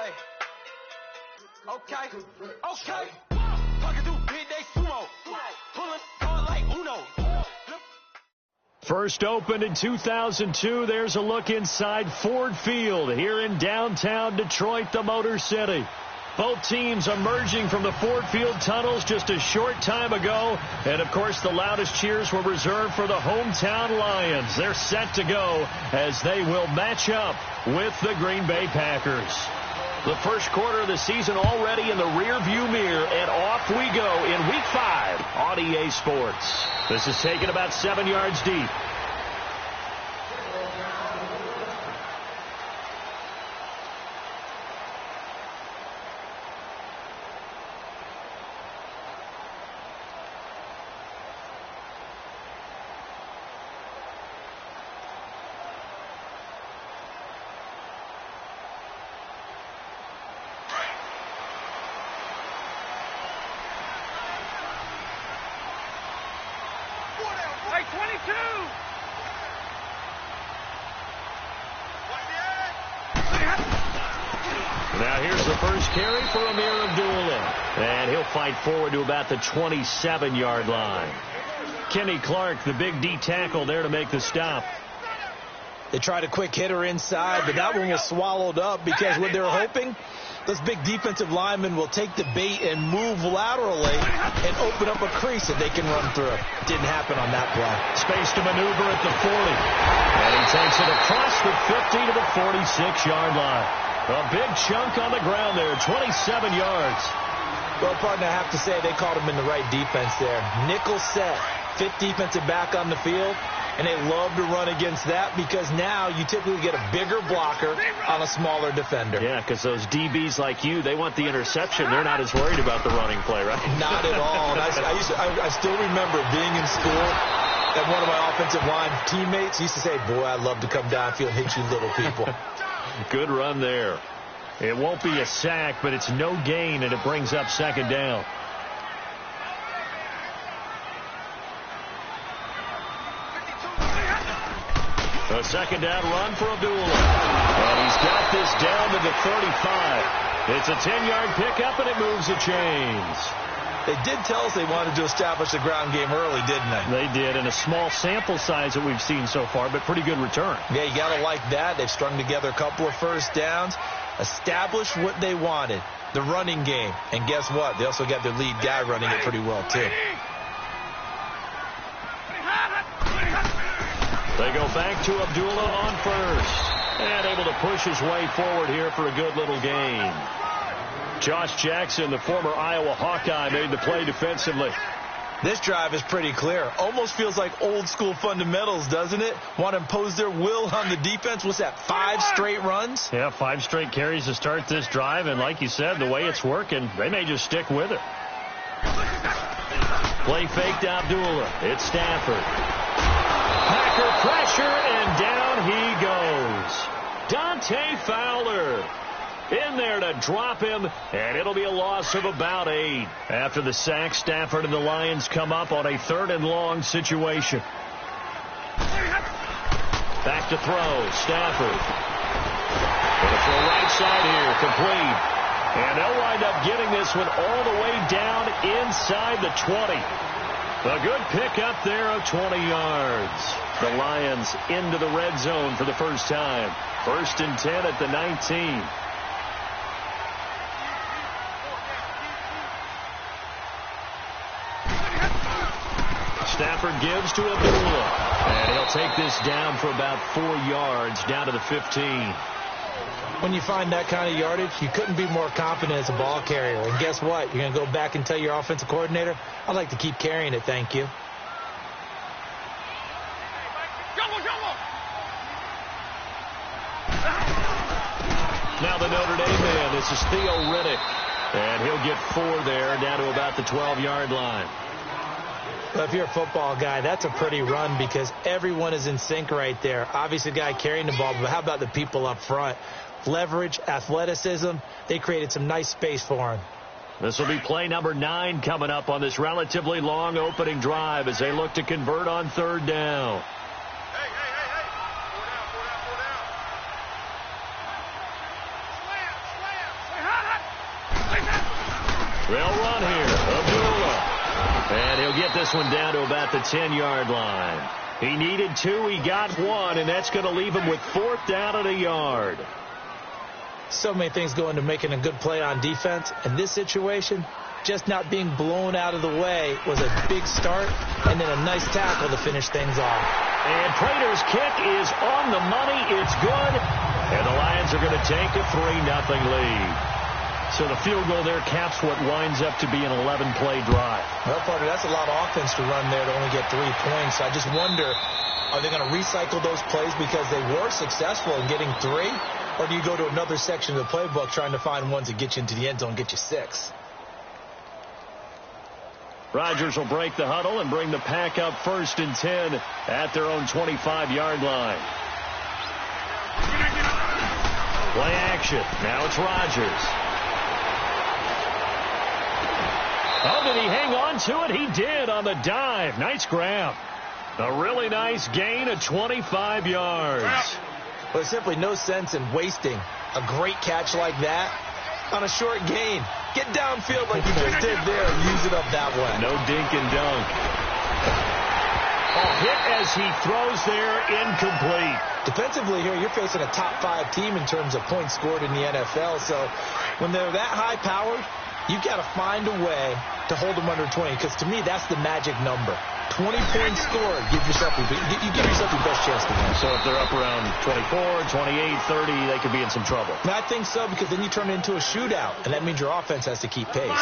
Okay. Talking through big day sumo. Pulling on like Uno. First opened in 2002. There's a look inside Ford Field here in downtown Detroit, the Motor City. Both teams emerging from the Ford Field tunnels just a short time ago. And, of course, the loudest cheers were reserved for the hometown Lions. They're set to go as they will match up with the Green Bay Packers. The first quarter of the season already in the rearview mirror, and off we go in Week 5 on EA Sports. This is taken about 7 yards deep. Now here's the first carry for Amir Abdullah. And he'll fight forward to about the 27-yard line. Kenny Clark, the big D tackle there to make the stop. They tried a quick hitter inside, but that one was swallowed up because what they were hoping, those big defensive linemen will take the bait and move laterally and open up a crease that they can run through. Didn't happen on that play. Space to maneuver at the 40. And he takes it across the 50 to the 46-yard line. A big chunk on the ground there, 27 yards. Well, partner, I have to say they called him in the right defense there. Nickel set, fifth defensive back on the field, and they love to run against that because now you typically get a bigger blocker on a smaller defender. Yeah, because those DBs like you, they want the interception. They're not as worried about the running play, right? Not at all. And I still remember being in school, and one of my offensive line teammates used to say, boy, I'd love to come downfield and hit you little people. Good run there. It won't be a sack, but it's no gain, and it brings up second down. A second down run for Abdullah. And he's got this down to the 35. It's a 10-yard pickup, and it moves the chains. They did tell us they wanted to establish the ground game early, didn't they? They did, in a small sample size that we've seen so far, but pretty good return. Yeah, you got to like that. They've strung together a couple of first downs, established what they wanted, the running game. And guess what? They also got their lead guy running it pretty well, too. They go back to Abdullah on first. And able to push his way forward here for a good little gain. Josh Jackson, the former Iowa Hawkeye, made the play defensively. This drive is pretty clear. Almost feels like old school fundamentals, doesn't it? Want to impose their will on the defense. What's that, 5 straight runs? Yeah, 5 straight carries to start this drive. And like you said, the way it's working, they may just stick with it. Play fake to Abdullah. It's Stafford. Packer pressure, and down he goes. Dante Fowler in there to drop him, and it'll be a loss of about 8. After the sack, Stafford and the Lions come up on a 3rd and long situation. Back to throw, Stafford. Gonna throw right side here, complete. And they'll wind up getting this one all the way down inside the 20. A good pickup there of 20 yards. The Lions into the red zone for the first time. 1st and 10 at the 19. Stafford gives to Abdullah. And he'll take this down for about 4 yards, down to the 15. When you find that kind of yardage, you couldn't be more confident as a ball carrier. And guess what? You're going to go back and tell your offensive coordinator, I'd like to keep carrying it, thank you. Now the Notre Dame man, this is Theo Riddick. And he'll get 4 there, down to about the 12-yard line. Well, if you're a football guy, that's a pretty run because everyone is in sync right there. Obviously, the guy carrying the ball, but how about the people up front? Leverage, athleticism, they created some nice space for him. This will be play number 9 coming up on this relatively long opening drive as they look to convert on 3rd down. They'll run here. Abdullah. And he'll get this one down to about the 10-yard line. He needed 2. He got 1, and that's going to leave him with 4th down and a yard. So many things go into making a good play on defense. In this situation, just not being blown out of the way was a big start, and then a nice tackle to finish things off. And Prater's kick is on the money. It's good. And the Lions are going to take a 3-0 lead. So the field goal there caps what winds up to be an 11-play drive. Well, partner, that's a lot of offense to run there to only get 3 points. So I just wonder, are they going to recycle those plays because they were successful in getting 3? Or do you go to another section of the playbook trying to find ones that get you into the end zone and get you 6? Rodgers will break the huddle and bring the pack up 1st and 10 at their own 25-yard line. Play action. Now it's Rodgers. Oh, did he hang on to it? He did on the dive. Nice grab. A really nice gain of 25 yards. Well, there's simply no sense in wasting a great catch like that on a short gain. Get downfield like you just did there and use it up that way. No dink and dunk. Hit as he throws there, incomplete. Defensively here, you're facing a top 5 team in terms of points scored in the NFL. So when they're that high-powered, you've got to find a way to hold them under 20, because to me, that's the magic number. 20 points scored, you give yourself your best chance to win. So if they're up around 24, 28, 30, they could be in some trouble. And I think so, because then you turn it into a shootout, and that means your offense has to keep pace.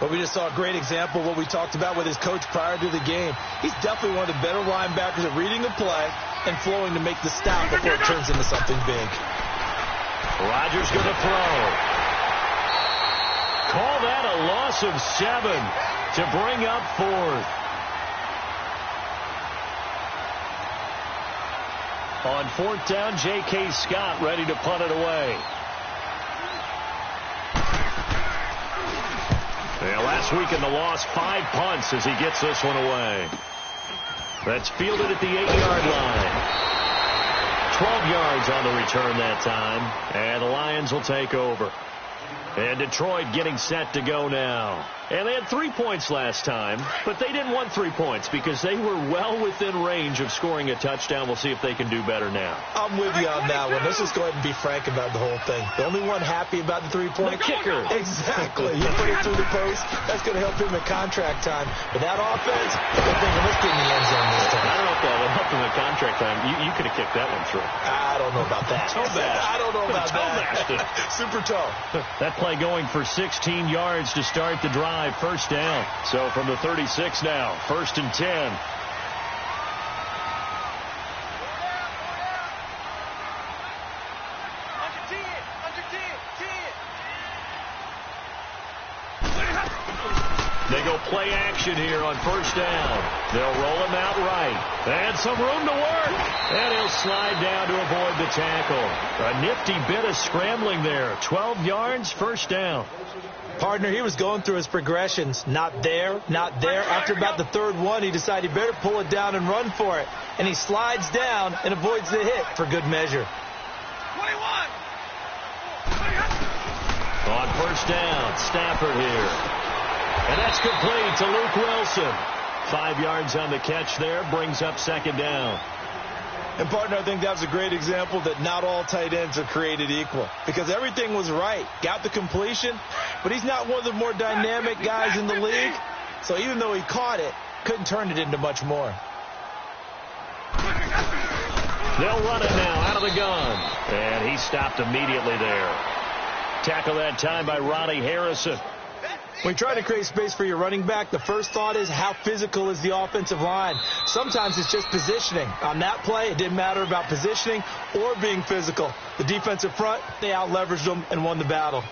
But we just saw a great example of what we talked about with his coach prior to the game. He's definitely one of the better linebackers at reading the play and flowing to make the stop before it turns into something big. Rodgers going to throw. Call that a loss of 7 to bring up 4th. On 4th down, J.K. Scott ready to punt it away. Yeah, last week in the loss, 5 punts as he gets this one away. That's fielded at the 8-yard line. 12 yards on the return that time, and the Lions will take over. And Detroit getting set to go now. And they had 3 points last time, but they didn't want 3 points because they were well within range of scoring a touchdown. We'll see if they can do better now. I'm with you on that one. Let's just go ahead and be frank about the whole thing. The only one happy about the 3-point kicker. Exactly. You put it through the post. That's going to help him in contract time. But that offense, they're thinking, let's get in the end zone this time. I don't know if that will help him in contract time. You could have kicked that one through. I don't know about that. I don't know about that. Super toe. That play going for 16 yards to start the drive. First down. So from the 36 now, 1st and 10. They go play action here on 1st down. They'll roll him out right. And some room to work. And he'll slide down to avoid the tackle. A nifty bit of scrambling there. 12 yards, 1st down. Partner, he was going through his progressions. Not there, not there. After about the 3rd one, he decided he better pull it down and run for it. And he slides down and avoids the hit for good measure. 21. On 1st down, Stafford here. And that's complete to Luke Wilson. 5 yards on the catch there, brings up 2nd down. And, partner, I think that was a great example that not all tight ends are created equal. Because everything was right. Got the completion, but he's not one of the more dynamic guys in the league. So even though he caught it, couldn't turn it into much more. They'll run it now out of the gun. And he stopped immediately there. Tackle that time by Ronnie Harrison. When you try to create space for your running back, the first thought is how physical is the offensive line. Sometimes it's just positioning. On that play, it didn't matter about positioning or being physical. The defensive front, they out-leveraged them and won the battle.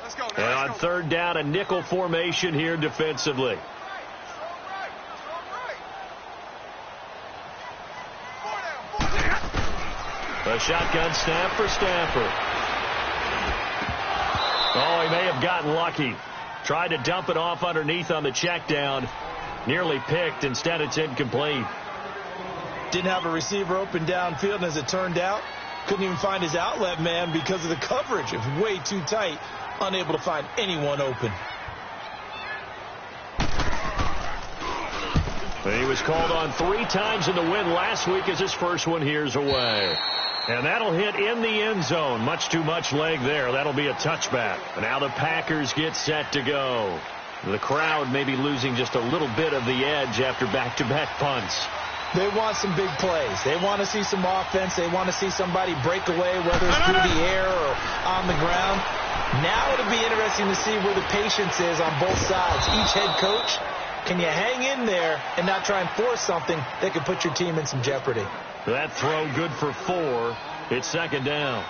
Let's go now. And on 3rd down, a nickel formation here defensively. A shotgun snap for Stafford. Oh, he may have gotten lucky. Tried to dump it off underneath on the check down. Nearly picked. Instead, it's incomplete. Didn't have a receiver open downfield, and as it turned out, couldn't even find his outlet man because of the coverage. It was way too tight, unable to find anyone open. He was called on 3 times in the win last week as his first one here's away. And that'll hit in the end zone. Much too much leg there. That'll be a touchback. Now the Packers get set to go. The crowd may be losing just a little bit of the edge after back-to-back punts. They want some big plays. They want to see some offense. They want to see somebody break away, whether it's through the air or on the ground. Now it'll be interesting to see where the patience is on both sides. Each head coach, can you hang in there and not try and force something that could put your team in some jeopardy? That throw good for 4. It's second down.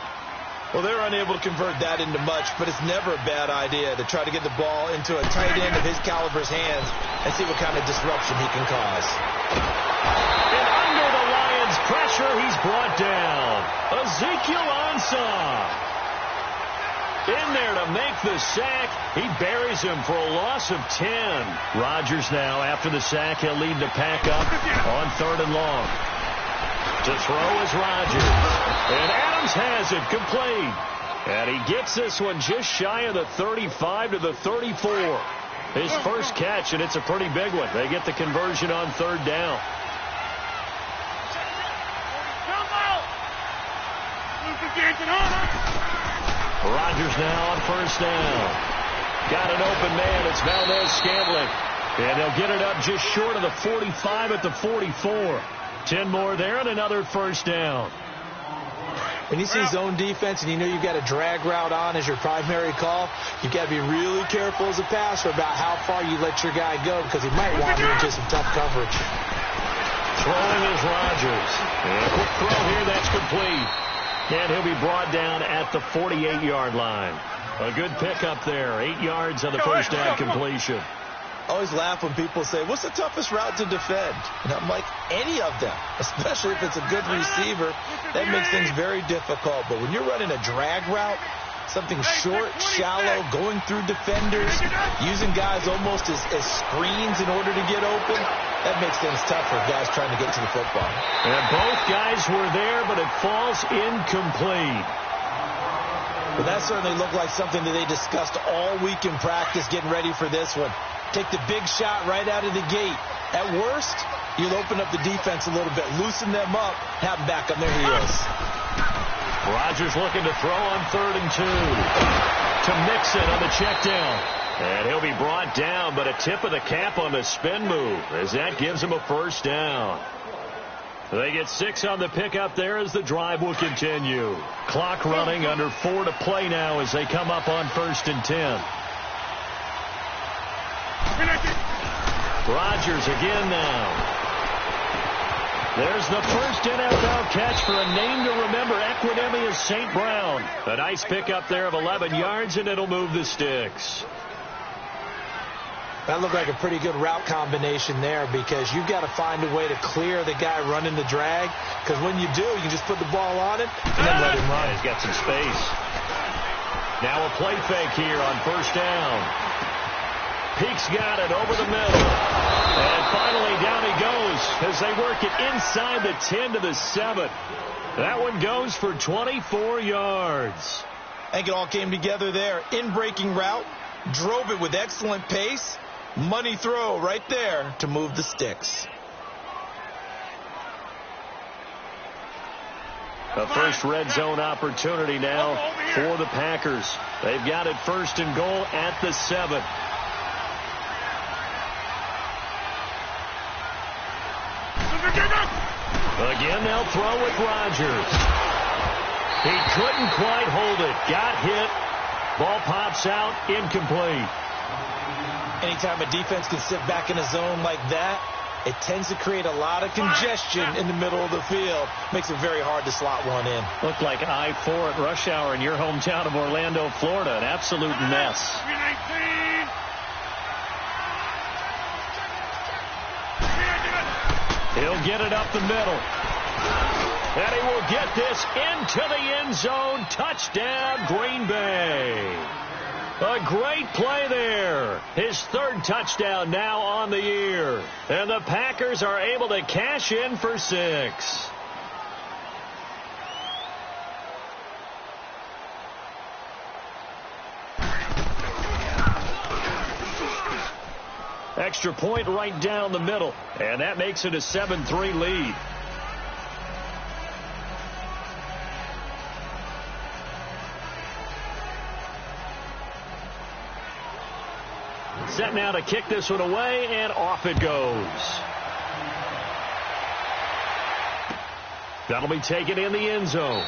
Well, they're unable to convert that into much, but it's never a bad idea to try to get the ball into a tight end of his caliber's hands and see what kind of disruption he can cause. And under the Lions' pressure, he's brought down. Ezekiel Ansah in there to make the sack. He buries him for a loss of 10. Rodgers now, after the sack, he'll lead the pack up on 3rd and long. To throw is Rodgers. And Adams has it complete. And he gets this one just shy of the 35 to the 34. His first catch, and it's a pretty big one. They get the conversion on 3rd down. Rodgers now on 1st down. Got an open man. It's Valdez-Scantling. And they'll get it up just short of the 45 at the 44. 10 more there and another 1st down. When you see zone defense and you know you've got a drag route on as your primary call, you've got to be really careful as a passer about how far you let your guy go because he might wander into some tough coverage. Throwing is Rodgers. And a quick throw here, that's complete. And he'll be brought down at the 48-yard line. A good pickup there. 8 yards on the first down completion. I always laugh when people say, what's the toughest route to defend? And I'm like, any of them, especially if it's a good receiver. That makes things very difficult. But when you're running a drag route, something short, shallow, going through defenders, using guys almost as screens in order to get open, that makes things tough for guys trying to get to the football. And both guys were there, but it falls incomplete. But that certainly looked like something that they discussed all week in practice getting ready for this one. Take the big shot right out of the gate. At worst, you'll open up the defense a little bit, loosen them up, have them back on their heels. Rodgers looking to throw on 3rd and 2. To Mixon on the check down. And he'll be brought down, but a tip of the cap on the spin move as that gives him a 1st down. They get 6 on the pickup there as the drive will continue. Clock running, under 4 to play now as they come up on 1st and 10. Rodgers again now. There's the first NFL catch for a name to remember. Equinemius St. Brown. A nice pickup there of 11 yards, and it'll move the sticks. That looked like a pretty good route combination there because you've got to find a way to clear the guy running the drag. Because when you do, you can just put the ball on him and then let him run. He's got some space. Now a play fake here on 1st down. Peake's got it over the middle. And finally down he goes as they work it inside the 10 to the 7. That one goes for 24 yards. I think it all came together there. In-breaking route, drove it with excellent pace. Money throw right there to move the sticks. A first red zone opportunity now for the Packers. They've got it 1st and goal at the 7. Again, they'll throw with Rodgers. He couldn't quite hold it. Got hit. Ball pops out. Incomplete. Anytime a defense can sit back in a zone like that, it tends to create a lot of congestion in the middle of the field. Makes it very hard to slot one in. Looked like I-4 at rush hour in your hometown of Orlando, Florida. An absolute mess. He'll get it up the middle. And he will get this into the end zone. Touchdown, Green Bay. A great play there. His third touchdown now on the year. And the Packers are able to cash in for 6. Extra point right down the middle. And that makes it a 7-3 lead. Set now to kick this one away, and off it goes. That'll be taken in the end zone.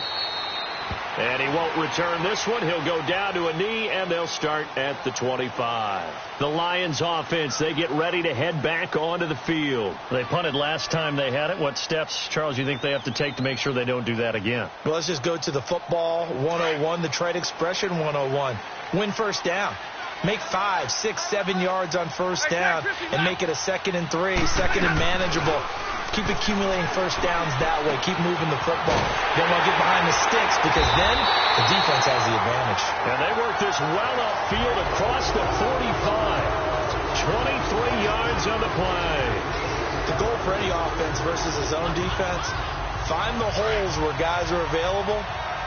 And he won't return this one. He'll go down to a knee, and they'll start at the 25. The Lions offense, they get ready to head back onto the field. They punted last time they had it. What steps, Charles, you think they have to take to make sure they don't do that again? Well, let's just go to the football 101, the trade expression 101. Win first down. Make 5, 6, 7 yards on first down and make it a 2nd and 3, 2nd and manageable. Keep accumulating first downs that way. Keep moving the football. Don't want to get behind the sticks because then the defense has the advantage. And they work this well upfield across the 45. 23 yards on the play. The goal for any offense versus a zone defense, find the holes where guys are available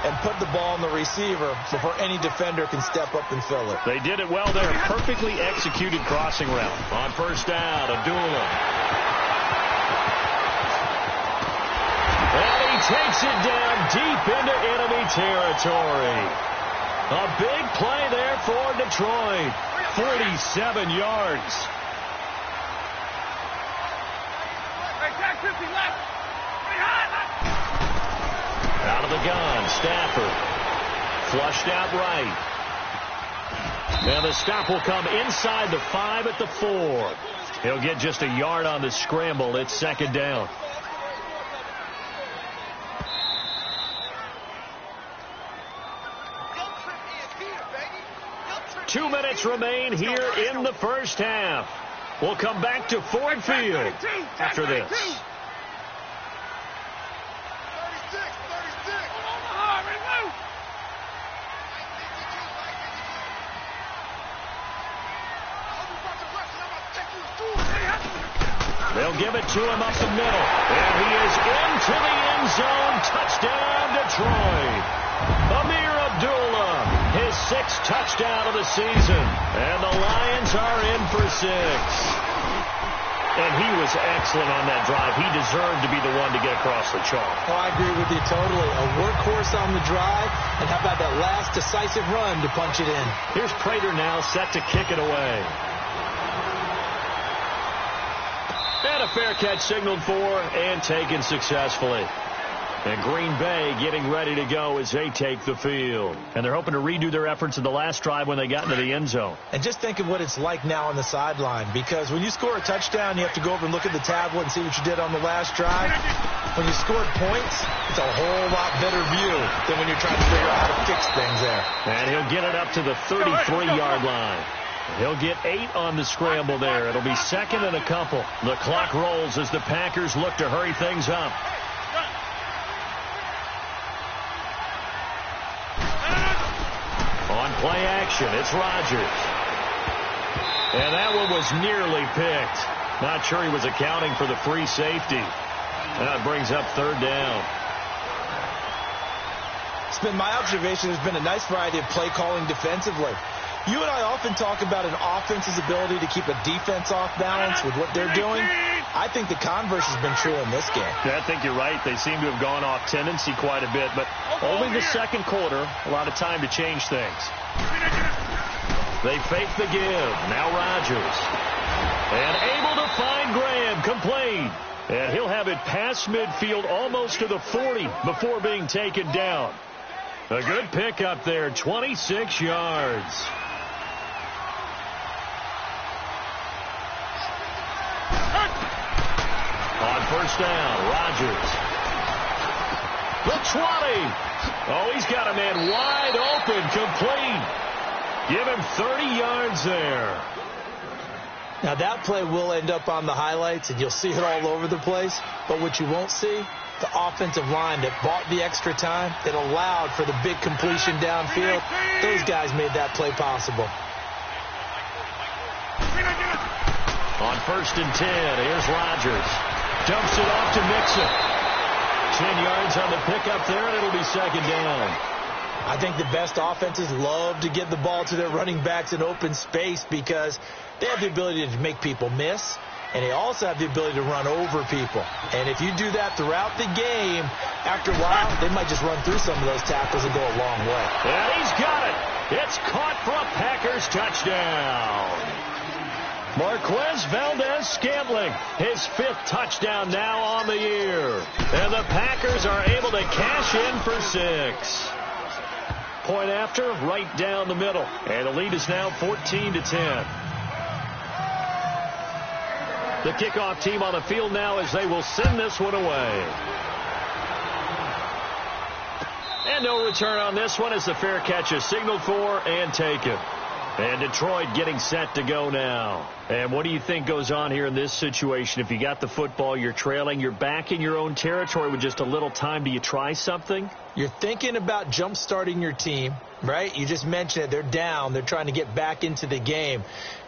and put the ball in the receiver before any defender can step up and fill it. They did it well there. Perfectly executed crossing route. On first down, Abdullah. And he takes it down deep into enemy territory. A big play there for Detroit. 47 yards. Out of the gun, Stafford. Flushed out right. And the stop will come inside the 5 at the 4. He'll get just a yard on the scramble. It's 2nd down. Two minutes remain here in the first half. We'll come back to Ford Field after this. They'll give it to him up the middle. And he is into the end zone. Touchdown, Detroit. Amir Abdullah, his 6th touchdown of the season. And the Lions are in for 6. And he was excellent on that drive. He deserved to be the one to get across the chalk. Oh, I agree with you totally. A workhorse on the drive. And how about that last decisive run to punch it in? Here's Prater now set to kick it away. And a fair catch signaled for and taken successfully. And Green Bay getting ready to go as they take the field. And they're hoping to redo their efforts in the last drive when they got into the end zone. And just think of what it's like now on the sideline. Because when you score a touchdown, you have to go over and look at the tablet and see what you did on the last drive. When you scored points, it's a whole lot better view than when you're trying to figure out how to fix things there. And he'll get it up to the 33-yard line. He'll get 8 on the scramble there. It'll be 2nd and a couple. The clock rolls as the Packers look to hurry things up. On play action, it's Rodgers. And that one was nearly picked. Not sure he was accounting for the free safety. That brings up 3rd down. It's been my observation there's been a nice variety of play calling defensively. You and I often talk about an offense's ability to keep a defense off balance with what they're doing. I think the converse has been true in this game. Yeah, I think you're right. They seem to have gone off tendency quite a bit, but only the 2nd quarter. A lot of time to change things. They fake the give. Now Rodgers. And able to find Graham. Complete. And he'll have it past midfield almost to the 40 before being taken down. A good pickup there. 26 yards. On first down, Rodgers. The 20. Oh, he's got a man wide open, complete. Give him 30 yards there. Now, that play will end up on the highlights, and you'll see it all over the place. But what you won't see, the offensive line that bought the extra time, that allowed for the big completion downfield, those guys made that play possible. On 1st and 10, here's Rodgers. Dumps it off to Mixon. 10 yards on the pickup there, and it'll be 2nd down. I think the best offenses love to get the ball to their running backs in open space because they have the ability to make people miss, and they also have the ability to run over people. And if you do that throughout the game, after a while, they might just run through some of those tackles and go a long way. And he's got it. It's caught for a Packers touchdown. Marquez Valdez-Scantling, his 5th touchdown now on the year. And the Packers are able to cash in for 6. Point after, right down the middle. And the lead is now 14-10. The kickoff team on the field now as they will send this one away. And no return on this one as the fair catch is signaled for and taken. And Detroit getting set to go now. And what do you think goes on here in this situation? If you got the football, you're trailing, you're back in your own territory with just a little time. Do you try something? You're thinking about jump-starting your team, right? You just mentioned it. They're down. They're trying to get back into the game.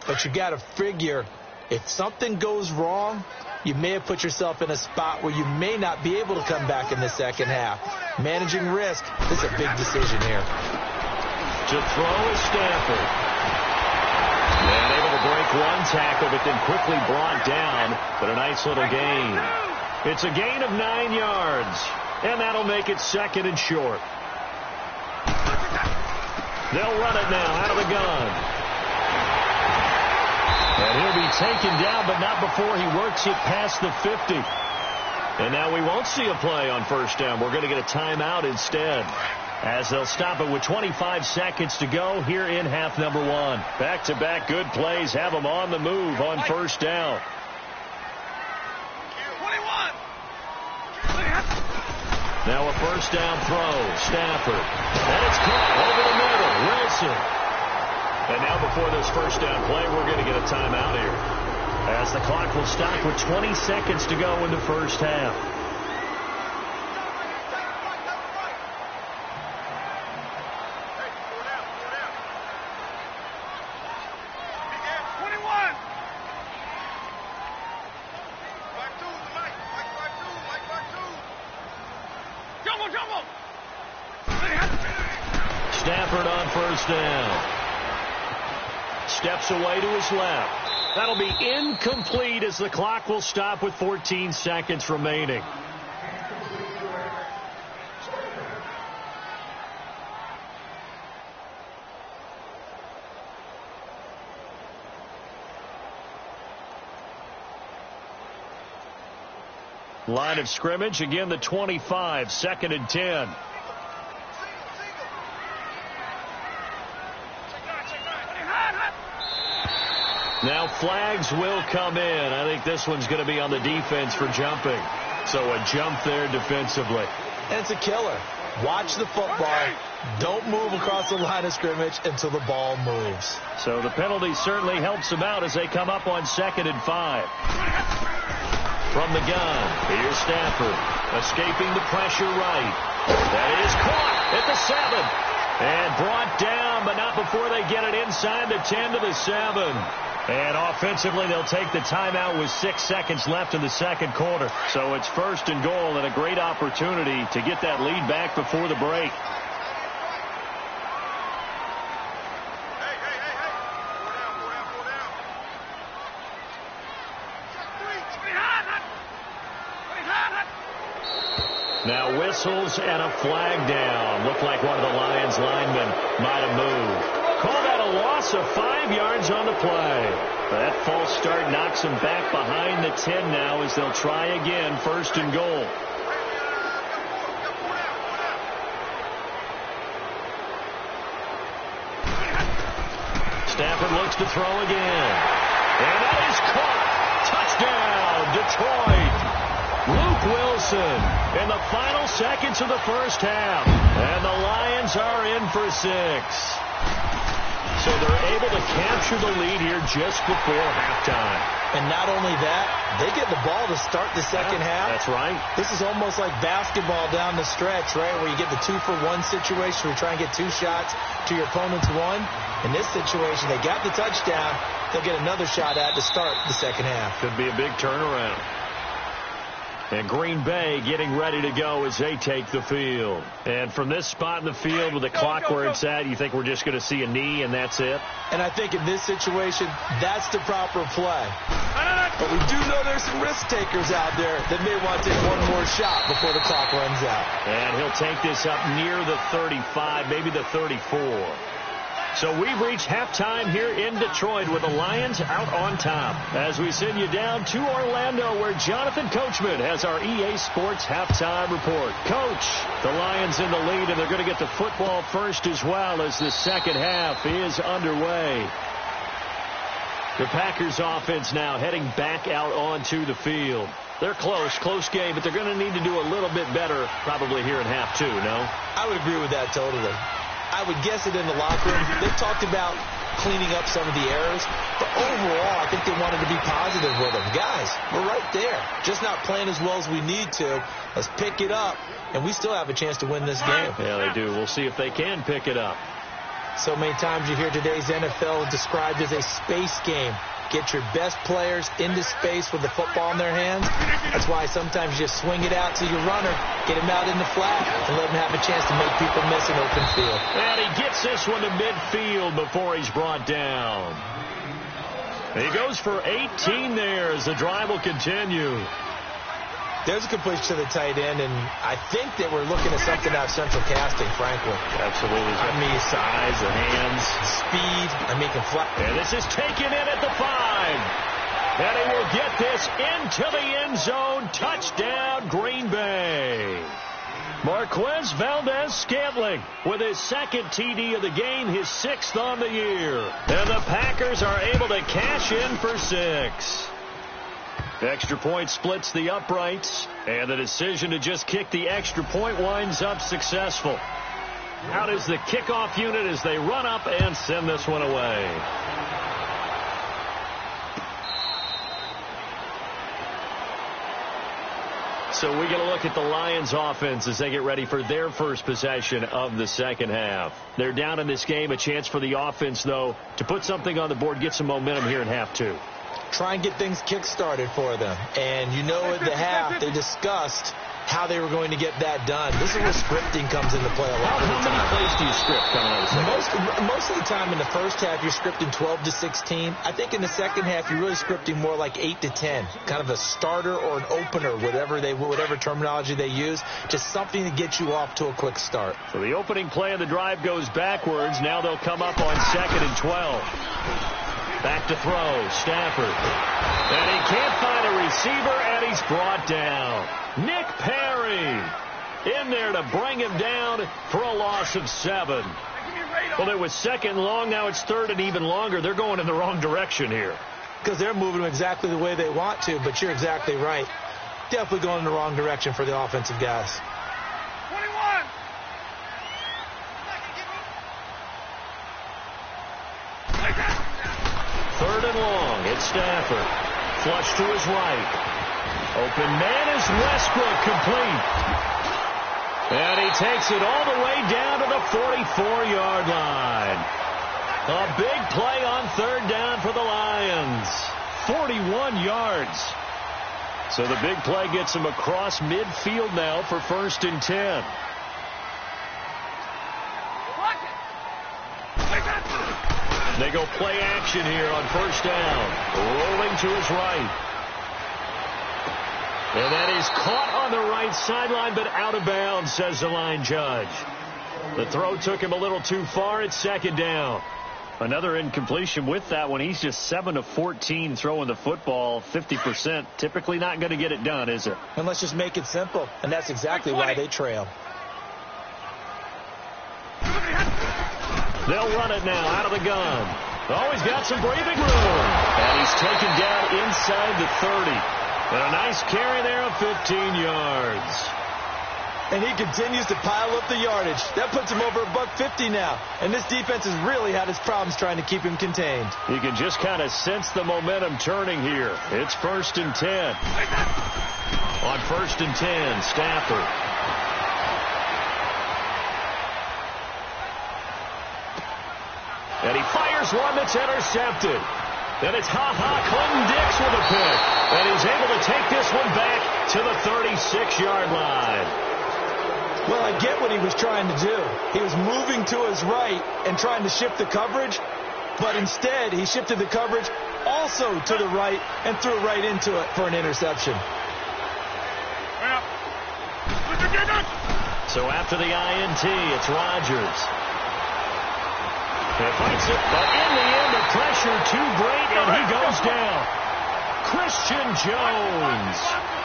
But you got to figure if something goes wrong, you may have put yourself in a spot where you may not be able to come back in the second half. Managing risk is a big decision here. To throw is Stafford. And able to break one tackle, but then quickly brought down. But a nice little gain. It's a gain of 9 yards. And that'll make it 2nd and short. They'll run it now out of the gun. And he'll be taken down, but not before he works it past the 50. And now we won't see a play on 1st down. We're going to get a timeout instead, as they'll stop it with 25 seconds to go here in half number 1. Back-to-back good plays have them on the move on 1st down. 21. Now a 1st down throw. Stafford. And it's caught over the middle. Wilson. And now before this 1st down play, we're going to get a timeout here, as the clock will stop with 20 seconds to go in the 1st half. Stafford on 1st down. Steps away to his left. That'll be incomplete as the clock will stop with 14 seconds remaining. Line of scrimmage, again the 25, 2nd and 10. Now flags will come in. I think this one's going to be on the defense for jumping. So a jump there defensively. And it's a killer. Watch the football. Don't move across the line of scrimmage until the ball moves. So the penalty certainly helps them out as they come up on 2nd and 5. From the gun, here's Stafford. Escaping the pressure right. That is caught at the 7. And brought down, but not before they get it inside the 10 to the 7. And offensively, they'll take the timeout with 6 seconds left in the 2nd quarter. So it's 1st and goal and a great opportunity to get that lead back before the break. Now whistles and a flag down. Looked like one of the Lions linemen might have moved. Call that a loss of 5 yards on the play. That false start knocks them back behind the 10 now as they'll try again, 1st and goal. Stafford looks to throw again. And that is caught. Touchdown, Detroit. Luke Wilson in the final seconds of the 1st half. And the Lions are in for 6. So they're able to capture the lead here just before halftime. And not only that, they get the ball to start the second half. That's right. This is almost like basketball down the stretch, right, where you get the 2-for-1 situation where you try and get 2 shots to your opponent's 1. In this situation, they got the touchdown. They'll get another shot at to start the second half. Could be a big turnaround. And Green Bay getting ready to go as they take the field. And from this spot in the field with the clock where it's at, you think we're just going to see a knee and that's it? And I think in this situation, that's the proper play. But we do know there's some risk takers out there that may want to take one more shot before the clock runs out. And he'll take this up near the 35, maybe the 34. So we've reached halftime here in Detroit with the Lions out on top. As we send you down to Orlando where Jonathan Coachman has our EA Sports halftime report. Coach, the Lions in the lead and they're going to get the football first as well as the second half is underway. The Packers offense now heading back out onto the field. They're close game, but they're going to need to do a little bit better probably here in half 2, no? I would agree with that totally. I would guess it in the locker room. They've talked about cleaning up some of the errors, but overall, I think they wanted to be positive with them. Guys, we're right there. Just not playing as well as we need to. Let's pick it up, and we still have a chance to win this game. Yeah, they do. We'll see if they can pick it up. So many times you hear today's NFL described as a space game. Get your best players into space with the football in their hands. That's why sometimes you just swing it out to your runner, get him out in the flat, and let him have a chance to make people miss an open field. And he gets this one to midfield before he's brought down. He goes for 18 there as the drive will continue. There's a completion to the tight end, and I think that we're looking at something out of central casting, frankly. Absolutely. I mean, size, the hands. Speed. I mean, can fly. And this is taken in at the 5. And he will get this into the end zone. Touchdown, Green Bay. Marquez Valdez-Scantling with his second TD of the game, his 6th on the year. And the Packers are able to cash in for 6. Extra point splits the uprights, and the decision to just kick the extra point winds up successful. Out is the kickoff unit as they run up and send this one away. So we get a look at the Lions offense as they get ready for their first possession of the second half. They're down in this game, a chance for the offense, though, to put something on the board, get some momentum here in half 2. Try and get things kick-started for them. And you know at the half, they discussed how they were going to get that done. This is where scripting comes into play a lot of the time. How many plays do you script coming out of the second? Most of the time in the first half, you're scripting 12 to 16. I think in the second half, you're really scripting more like 8 to 10. Kind of a starter or an opener, whatever terminology they use. Just something to get you off to a quick start. So the opening play of the drive goes backwards. Now they'll come up on 2nd and 12. Back to throw, Stafford. And he can't find a receiver, and he's brought down. Nick Perry in there to bring him down for a loss of 7. Well, it was 2nd long, now it's 3rd and even longer. They're going in the wrong direction here. Because they're moving exactly the way they want to, but you're exactly right. Definitely going in the wrong direction for the offensive guys. 21. 3rd and long. It's Stafford. Flush to his right. Open man is Westbrook, complete. And he takes it all the way down to the 44-yard line. A big play on 3rd down for the Lions. 41 yards. So the big play gets him across midfield now for 1st and 10. They go play action here on 1st down. Rolling to his right. And that is caught on the right sideline, but out of bounds, says the line judge. The throw took him a little too far. It's 2nd down. Another incompletion with that one. He's just 7 of 14 throwing the football, 50%. Typically not going to get it done, is it? And let's just make it simple. And that's exactly why they trail. They'll run it now out of the gun. Oh, he's got some breathing room. And he's taken down inside the 30. And a nice carry there of 15 yards. And he continues to pile up the yardage. That puts him over $150 now. And this defense has really had its problems trying to keep him contained. You can just kind of sense the momentum turning here. It's 1st and 10. On 1st and 10, Stafford. And he fires one that's intercepted. And it's Clinton Dix with a pick. And he's able to take this one back to the 36-yard line. Well, I get what he was trying to do. He was moving to his right and trying to shift the coverage, but instead he shifted the coverage also to the right and threw right into it for an interception. So after the INT, it's Rodgers. He fights it, but in the end, the pressure too great, and he goes down. Christian Jones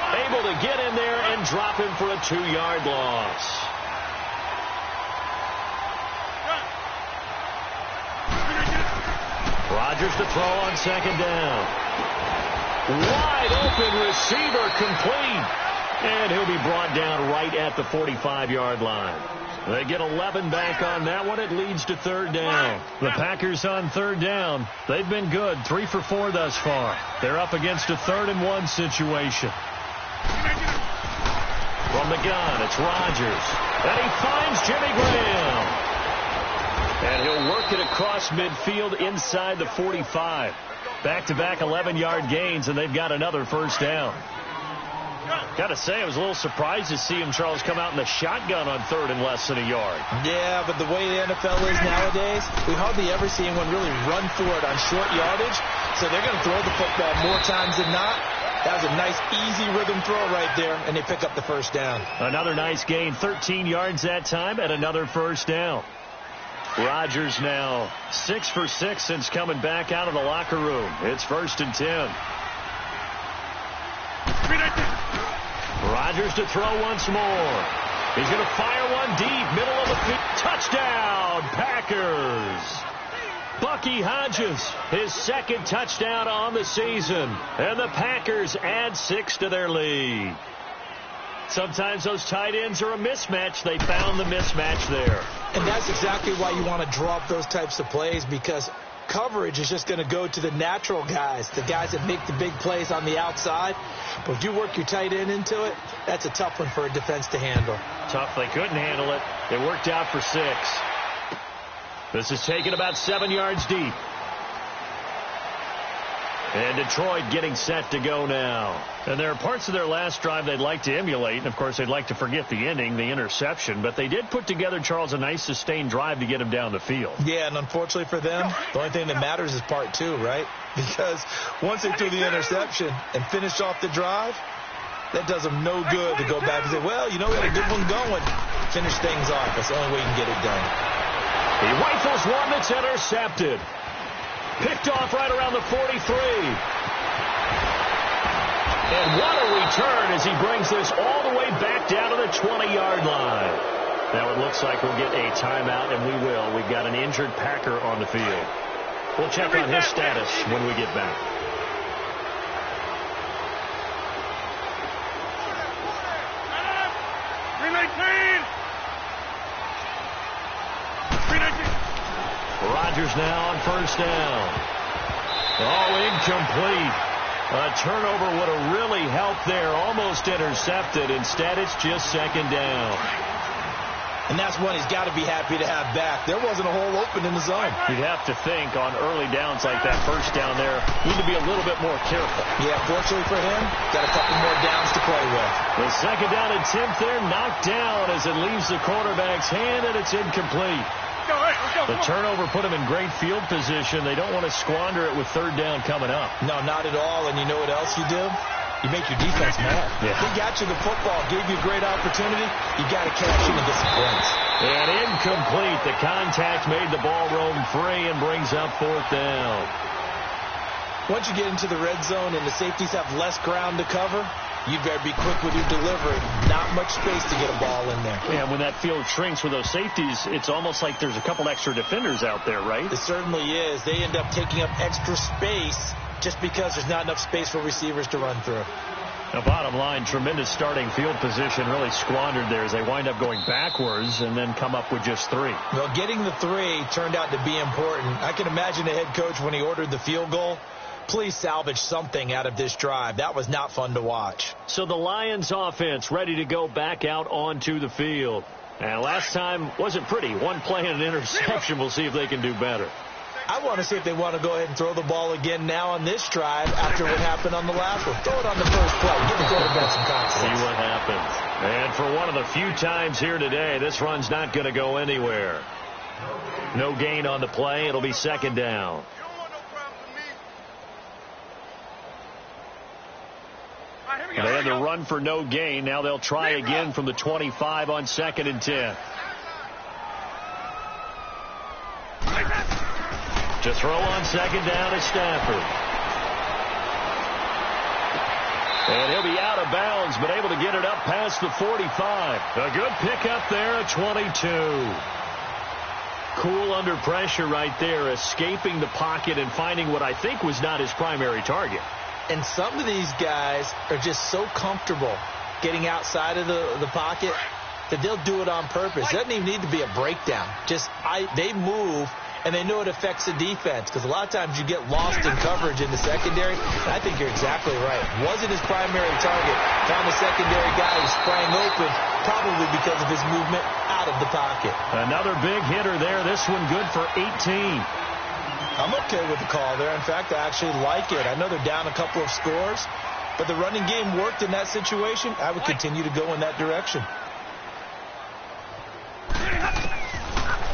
able to get in there and drop him for a 2-yard loss. Rodgers to throw on 2nd down. Wide open receiver complete. And he'll be brought down right at the 45-yard line. They get 11 back on that one. It leads to 3rd down. The Packers on 3rd down. They've been good. 3 for 4 thus far. They're up against a 3rd and 1 situation. From the gun, it's Rodgers. And he finds Jimmy Graham. And he'll work it across midfield inside the 45. Back-to-back 11-yard gains, and they've got another 1st down. Got to say, I was a little surprised to see him, Charles, come out in the shotgun on 3rd and less than a yard. Yeah, but the way the NFL is nowadays, we hardly ever see anyone really run for it on short yardage. So they're going to throw the football more times than not. That was a nice, easy rhythm throw right there, and they pick up the 1st down. Another nice gain, 13 yards that time, and another 1st down. Rodgers now 6 for 6 since coming back out of the locker room. It's 1st and 10. Rodgers to throw once more. He's going to fire one deep, middle of the field. Touchdown, Packers. Bucky Hodges, his 2nd touchdown on the season. And the Packers add 6 to their lead. Sometimes those tight ends are a mismatch. They found the mismatch there. And that's exactly why you want to draw up those types of plays, because coverage is just going to go to the natural guys, the guys that make the big plays on the outside. But if you work your tight end into it, that's a tough one for a defense to handle. Tough. They couldn't handle it. It worked out for 6. This is taken about 7 yards deep. And Detroit getting set to go now. And there are parts of their last drive they'd like to emulate. And, of course, they'd like to forget the ending, the interception. But they did put together, Charles, a nice sustained drive to get him down the field. Yeah, and unfortunately for them, the only thing that matters is part 2, right? Because once they threw the interception and finished off the drive, that does them no good to go back and say, well, you know, we had a good one going. Finish things off. That's the only way you can get it done. He rifles one that's intercepted. Picked off right around the 43. And what a return as he brings this all the way back down to the 20-yard line. Now it looks like we'll get a timeout, and we will. We've got an injured Packer on the field. We'll check on his status when we get back. Rodgers now on 1st down. Oh, incomplete. A turnover would have really helped there. Almost intercepted. Instead, it's just 2nd down. And that's one he's got to be happy to have back. There wasn't a hole open in the zone. You'd have to think on early downs like that, 1st down there, need to be a little bit more careful. Yeah, fortunately for him, got a couple more downs to play with. The 2nd down and 10th there, knocked down as it leaves the quarterback's hand, and it's incomplete. The turnover put him in great field position. They don't want to squander it with 3rd down coming up. No, not at all. And you know what else you do? You make your defense mad. Yeah. They got you the football, gave you a great opportunity. You got to catch him and get some points. And incomplete. The contact made the ball roam free and brings up 4th down. Once you get into the red zone and the safeties have less ground to cover, you better be quick with your delivery. Not much space to get a ball in there. Yeah, when that field shrinks with those safeties, it's almost like there's a couple extra defenders out there, right? It certainly is. They end up taking up extra space just because there's not enough space for receivers to run through. The bottom line, tremendous starting field position, really squandered there as they wind up going backwards and then come up with just 3. Well, getting the 3 turned out to be important. I can imagine the head coach when he ordered the field goal. Please salvage something out of this drive. That was not fun to watch. So the Lions offense ready to go back out onto the field. And last time wasn't pretty. One play and an interception. We'll see if they can do better. I want to see if they want to go ahead and throw the ball again now on this drive after what happened on the last one. Throw it on the first play. Give the quarterback some confidence. See what happens. And for one of the few times here today, this run's not going to go anywhere. No gain on the play. It'll be second down. They had the run for no gain. Now they'll try again from the 25 on 2nd and 10. To throw on 2nd down is Stafford. And he'll be out of bounds, but able to get it up past the 45. A good pickup there at 22. Cool under pressure right there, escaping the pocket and finding what I think was not his primary target. And some of these guys are just so comfortable getting outside of the pocket that they'll do it on purpose. It doesn't even need to be a breakdown. They move, and they know it affects the defense because a lot of times you get lost in coverage in the secondary. And I think you're exactly right. Wasn't his primary target. Found the secondary guy who sprang open, probably because of his movement out of the pocket. Another big hitter there. This one good for 18. I'm okay with the call there. In fact, I actually like it. I know they're down a couple of scores, but the running game worked in that situation. I would continue to go in that direction.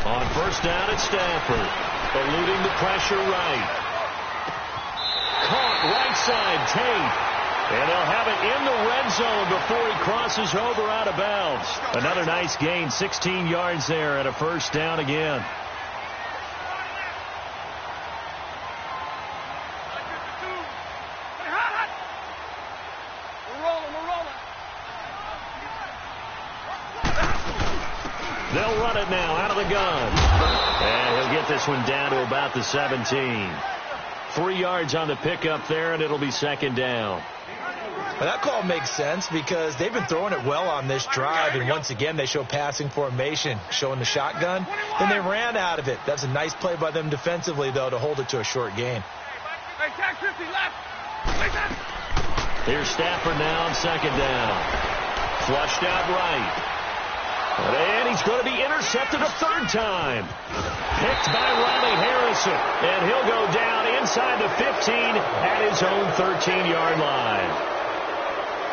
On first down at Stafford. Eluding the pressure right. Caught right side, Tate. And they'll have it in the red zone before he crosses over out of bounds. Another nice gain, 16 yards there and a first down again. They'll run it now out of the gun. And he'll get this one down to about the 17. 3 yards on the pickup there, and it'll be second down. Well, that call makes sense because they've been throwing it well on this drive, and once again they show passing formation, showing the shotgun. Then they ran out of it. That's a nice play by them defensively, though, to hold it to a short gain. Here's Stafford now on second down. Flushed out right. And he's going to be intercepted a third time. Picked by Riley Harrison. And he'll go down inside the 15 at his own 13-yard line.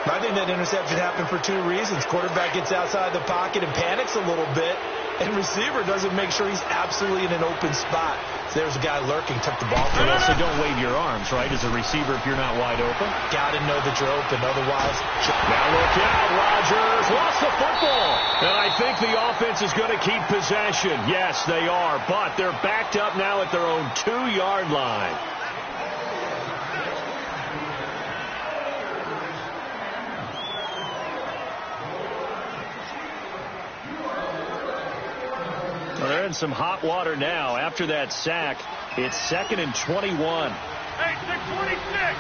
I think that interception happened for 2 reasons. Quarterback gets outside the pocket and panics a little bit. And receiver doesn't make sure he's absolutely in an open spot. So there's a guy lurking, took the ball from him. So don't wave your arms, right, as a receiver if you're not wide open. Got to know that you're open, otherwise. Now look out, Rodgers lost the football. And I think the offense is going to keep possession. Yes, they are, but they're backed up now at their own 2-yard line. They're in some hot water now. After that sack, it's 2nd and 21. Hey, 626.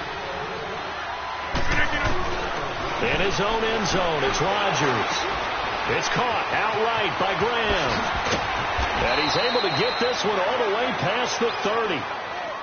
In his own end zone, it's Rodgers. It's caught outright by Graham. And he's able to get this one all the way past the 30.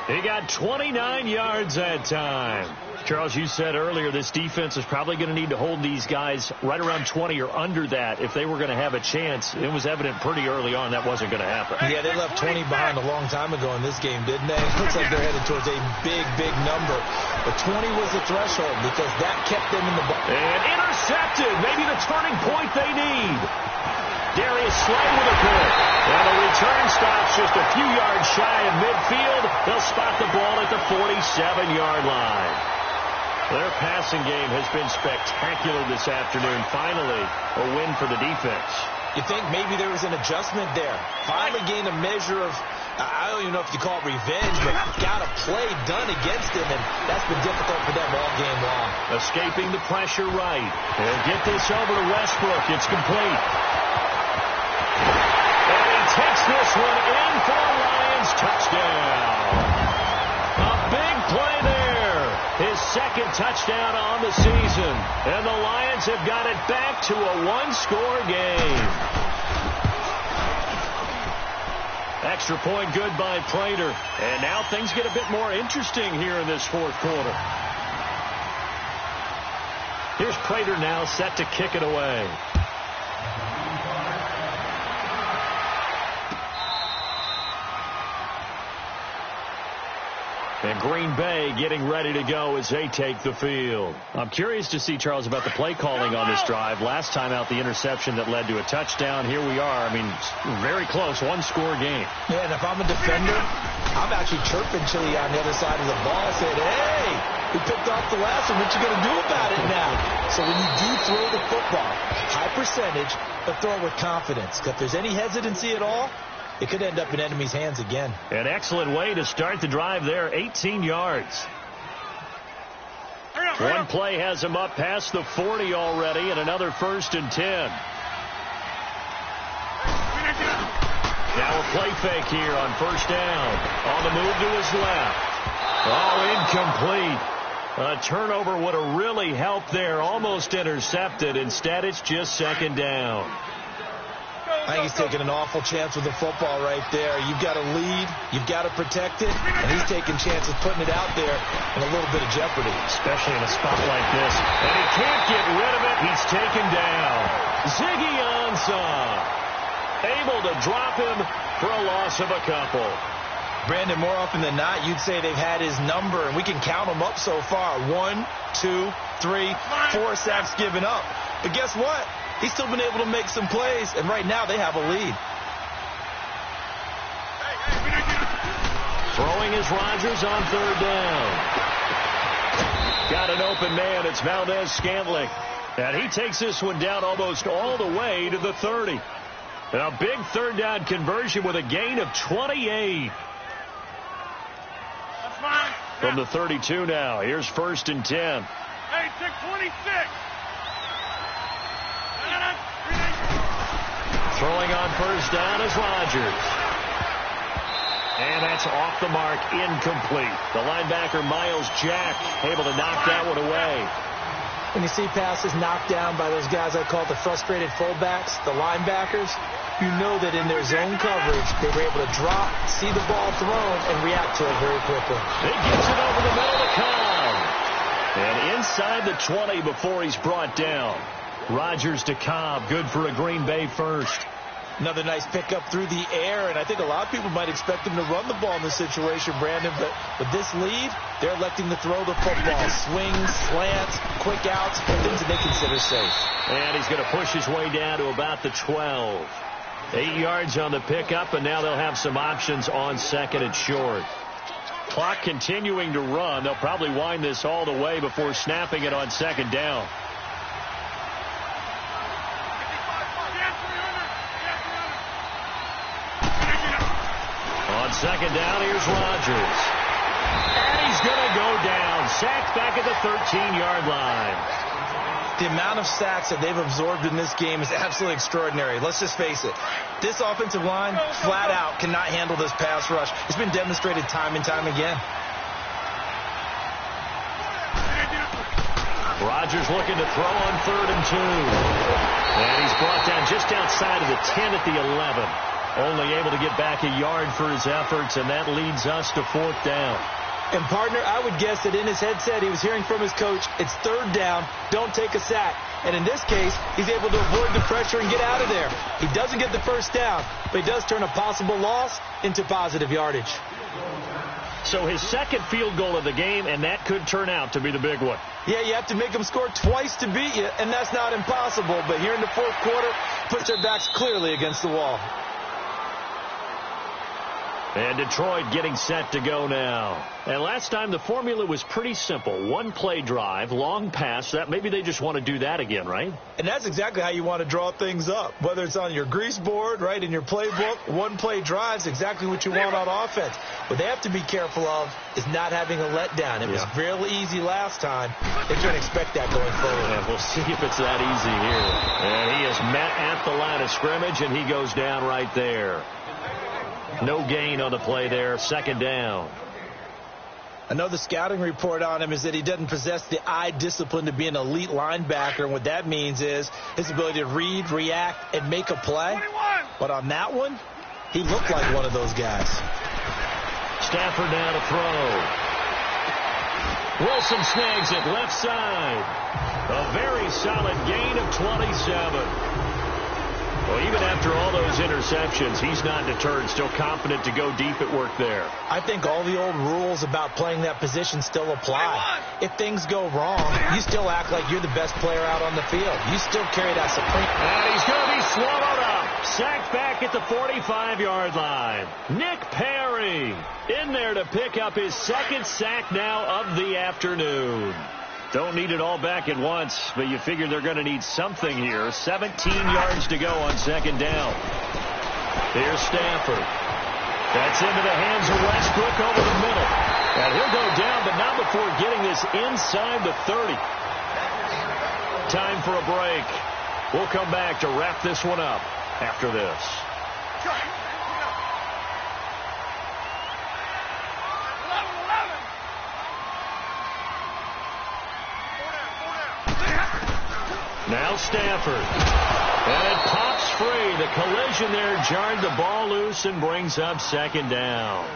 He got 29 yards that time. Charles, you said earlier this defense is probably going to need to hold these guys right around 20 or under that if they were going to have a chance. It was evident pretty early on that wasn't going to happen. Yeah, they left 20 behind a long time ago in this game, didn't they? It looks like they're headed towards a big, big number. But 20 was the threshold because that kept them in the ball. And intercepted. Maybe the turning point they need. Darius Slay with a pull. And the return stops just a few yards shy of midfield. They'll spot the ball at the 47-yard line. Their passing game has been spectacular this afternoon. Finally, a win for the defense. You think maybe there was an adjustment there. Finally gained a measure of, I don't even know if you call it revenge, but got a play done against him, and that's been difficult for them all game long. Escaping the pressure right. They'll get this over to Westbrook. It's complete. And he takes this one in for a Lions touchdown. A big play there. His second second touchdown on the season. And the Lions have got it back to a one-score game. Extra point good by Prater. And now things get a bit more interesting here in this fourth quarter. Here's Prater now set to kick it away. And Green Bay getting ready to go as they take the field. I'm curious to see, Charles, about the play calling on this drive. Last time out, the interception that led to a touchdown. Here we are. I mean, very close, one-score game. Yeah, and if I'm a defender, I'm actually chirping Chili on the other side of the ball, saying, hey, we picked off the last one. What you going to do about it now? So when you do throw the football, high percentage, but throw it with confidence. If there's any hesitancy at all, it could end up in enemy's hands again. An excellent way to start the drive there, 18 yards. One play has him up past the 40 already, and another 1st and 10. Now a play fake here on 1st down. On the move to his left. Oh, incomplete. A turnover would have really helped there. Almost intercepted. Instead, it's just 2nd down. I think he's taking an awful chance with the football right there. You've got to lead. You've got to protect it. And he's taking chances putting it out there in a little bit of jeopardy. Especially in a spot like this. And he can't get rid of it. He's taken down. Ziggy Ansah able to drop him for a loss of a couple. Brandon, more often than not, you'd say they've had his number, and we can count them up so far. 1, 2, 3, 4 sacks given up. But guess what? He's still been able to make some plays, and right now they have a lead. Throwing is Rodgers on 3rd down. Got an open man. It's Valdez-Scantling. And he takes this one down almost all the way to the 30. And a big 3rd down conversion with a gain of 28. From the 32 now. Here's 1st and 10. Hey, 626. Throwing on 1st down is Rodgers. And that's off the mark, incomplete. The linebacker, Miles Jack, able to knock that one away. When you see passes knocked down by those guys I call the frustrated fullbacks, the linebackers, you know that in their zone coverage, they were able to drop, see the ball thrown, and react to it very quickly. It gets it over the middle to Cobb. And inside the 20 before he's brought down. Rodgers to Cobb, good for a Green Bay first. Another nice pickup through the air, and I think a lot of people might expect him to run the ball in this situation, Brandon, but with this lead, they're electing to throw the football. Swings, slants, quick outs, things that they consider safe. And he's going to push his way down to about the 12. 8 yards on the pickup, and now they'll have some options on 2nd and short. Clock continuing to run. They'll probably wind this all the way before snapping it on 2nd down. On 2nd down, here's Rodgers. And he's going to go down. Sacked back at the 13-yard line. The amount of sacks that they've absorbed in this game is absolutely extraordinary. Let's just face it. This offensive line, flat out, cannot handle this pass rush. It's been demonstrated time and time again. Rodgers looking to throw on 3rd and 2. And he's brought down just outside of the 10 at the 11. Only able to get back a yard for his efforts, and that leads us to 4th down. And, partner, I would guess that in his headset he was hearing from his coach, it's 3rd down, don't take a sack. And in this case, he's able to avoid the pressure and get out of there. He doesn't get the 1st down, but he does turn a possible loss into positive yardage. So his 2nd field goal of the game, and that could turn out to be the big one. Yeah, you have to make them score twice to beat you, and that's not impossible. But here in the 4th quarter, puts their backs clearly against the wall. And Detroit getting set to go now. And last time the formula was pretty simple. One play drive, long pass. That maybe they just want to do that again, right? And that's exactly how you want to draw things up. Whether it's on your grease board, right, in your playbook, one play drive's exactly what you want on offense. What they have to be careful of is not having a letdown. It was real easy last time. They can't expect that going forward. And we'll see if it's that easy here. And he is met at the line of scrimmage, and he goes down right there. No gain on the play there, 2nd down. Another scouting report on him is that he doesn't possess the eye discipline to be an elite linebacker, and what that means is his ability to read, react, and make a play. 21. But on that one, he looked like one of those guys. Stafford now to throw. Wilson snags it left side. A very solid gain of 27. Well, even after all those interceptions, he's not deterred, still confident to go deep at work there. I think all the old rules about playing that position still apply. If things go wrong, you still act like you're the best player out on the field. You still carry that supreme. And he's going to be swallowed up. Sacked back at the 45-yard line. Nick Perry in there to pick up his second sack now of the afternoon. Don't need it all back at once, but you figure they're going to need something here. 17 yards to go on second down. Here's Stafford. That's into the hands of Westbrook over the middle. And he'll go down, but not before getting this inside the 30. Time for a break. We'll come back to wrap this one up after this. Now Stafford. And it pops free. The collision there jarred the ball loose and brings up second down.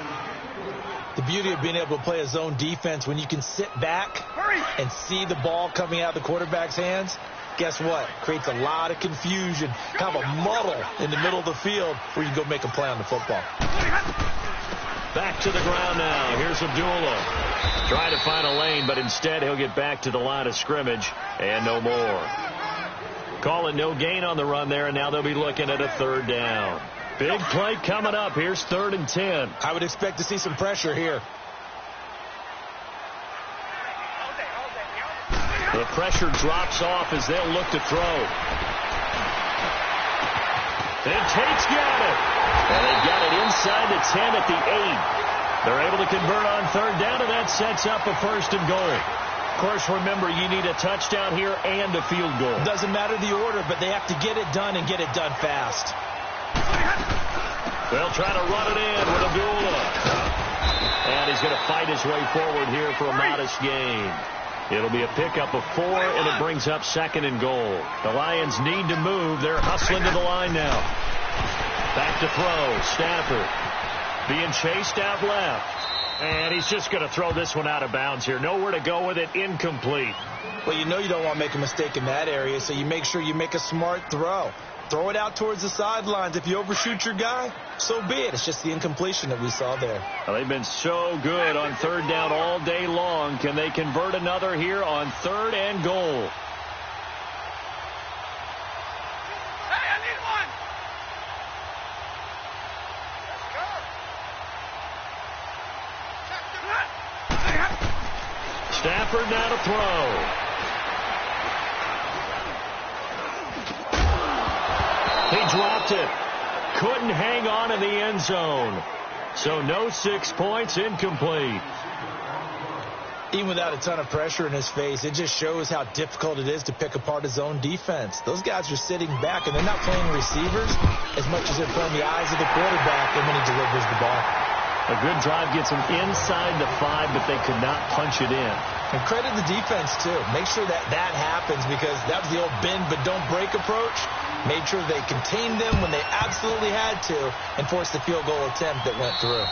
The beauty of being able to play a zone defense when you can sit back and see the ball coming out of the quarterback's hands, guess what? Creates a lot of confusion, kind of a muddle in the middle of the field where you can go make a play on the football. Back to the ground now. Here's Abdullah. Trying to find a lane, but instead he'll get back to the line of scrimmage and no more. Calling no gain on the run there, and now they'll be looking at a third down. Big play coming up. Here's 3rd and 10. I would expect to see some pressure here. The pressure drops off as they'll look to throw. And Tate's got it. And they've got it inside the 10 at the 8. They're able to convert on third down, and that sets up a 1st and goal. Of course, remember, you need a touchdown here and a field goal. Doesn't matter the order, but they have to get it done and get it done fast. They'll try to run it in with Abdullah. And he's going to fight his way forward here for a modest gain. It'll be a pickup of 4, and it brings up 2nd and goal. The Lions need to move. They're hustling to the line now. Back to throw. Stafford being chased out left. And he's just going to throw this one out of bounds here. Nowhere to go with it. Incomplete. Well, you know you don't want to make a mistake in that area, so you make sure you make a smart throw. Throw it out towards the sidelines. If you overshoot your guy, so be it. It's just the incompletion that we saw there. Well, they've been so good on third down all day long. Can they convert another here on 3rd and goal? Hey, I need one. Stafford now to throw. He dropped it. Couldn't hang on in the end zone. So no 6 points, incomplete. Even without a ton of pressure in his face, it just shows how difficult it is to pick apart his own defense. Those guys are sitting back, and they're not playing receivers as much as they're playing the eyes of the quarterback and when he delivers the ball. A good drive gets them inside the 5, but they could not punch it in. And credit the defense, too. Make sure that that happens, because that was the old bend but don't break approach. Made sure they contained them when they absolutely had to and forced the field goal attempt that went through.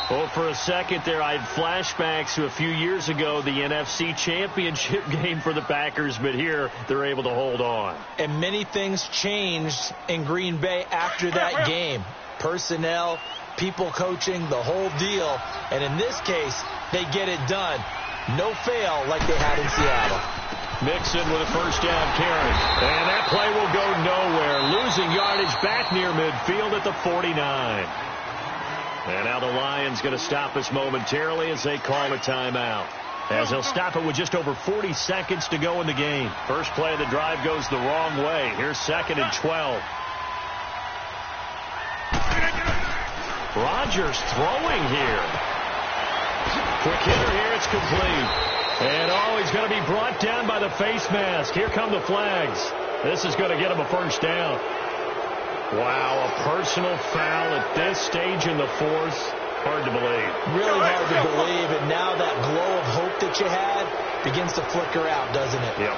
Well, for a second there, I had flashbacks to a few years ago, the NFC Championship game for the Packers, but here they're able to hold on. And many things changed in Green Bay after that game. Personnel, people coaching, the whole deal. And in this case, they get it done. No fail like they had in Seattle. Mixon with a first down carry. And that play will go nowhere. Losing yardage back near midfield at the 49. And now the Lions going to stop us momentarily as they call a timeout. As they'll stop it with just over 40 seconds to go in the game. First play of the drive goes the wrong way. Here's 2nd and 12. Rodgers throwing here. Quick hitter here. It's complete. And, he's going to be brought down by the face mask. Here come the flags. This is going to get him a first down. Wow, a personal foul at this stage in the 4th. Hard to believe. Really hard to believe, and now that glow of hope that you had begins to flicker out, doesn't it? Yep.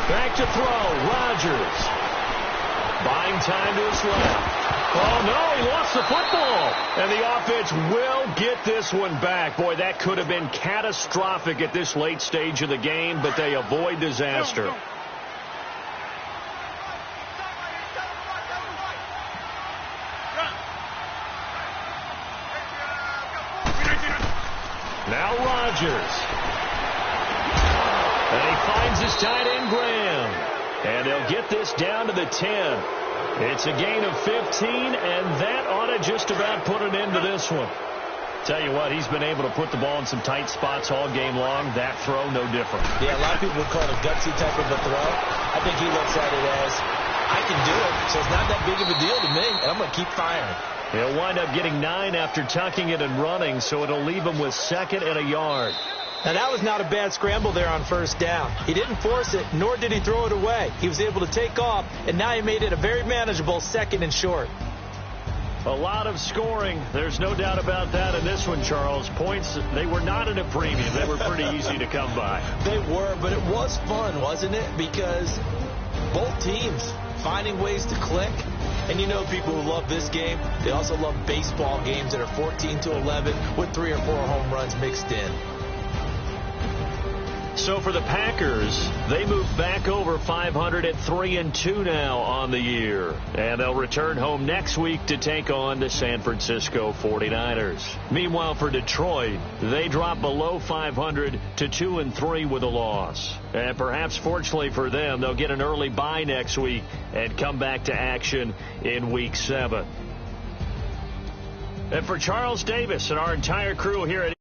Back to throw, Rodgers. Buying time to his left. Oh, no, he lost the football. And the offense will get this one back. Boy, that could have been catastrophic at this late stage of the game, but they avoid disaster. Now Rodgers. And he finds his tight end, Graham. And they'll get this down to the 10. It's a gain of 15, and that ought to just about put an end to this one. Tell you what, he's been able to put the ball in some tight spots all game long. That throw, no different. Yeah, a lot of people would call it a gutsy type of a throw. I think he looks at it as, I can do it, so it's not that big of a deal to me, and I'm going to keep firing. He'll wind up getting 9 after tucking it and running, so it'll leave him with 2nd and a yard. Now, that was not a bad scramble there on first down. He didn't force it, nor did he throw it away. He was able to take off, and now he made it a very manageable 2nd and short. A lot of scoring. There's no doubt about that in this one, Charles. Points, they were not at a premium. They were pretty easy to come by. They were, but it was fun, wasn't it? Because both teams finding ways to click. And you know people who love this game, they also love baseball games that are 14-11 with 3 or 4 home runs mixed in. So for the Packers, they move back over 500 at 3-2 now on the year. And they'll return home next week to take on the San Francisco 49ers. Meanwhile, for Detroit, they drop below 500 to 2-3 with a loss. And perhaps fortunately for them, they'll get an early bye next week and come back to action in Week 7. And for Charles Davis and our entire crew here at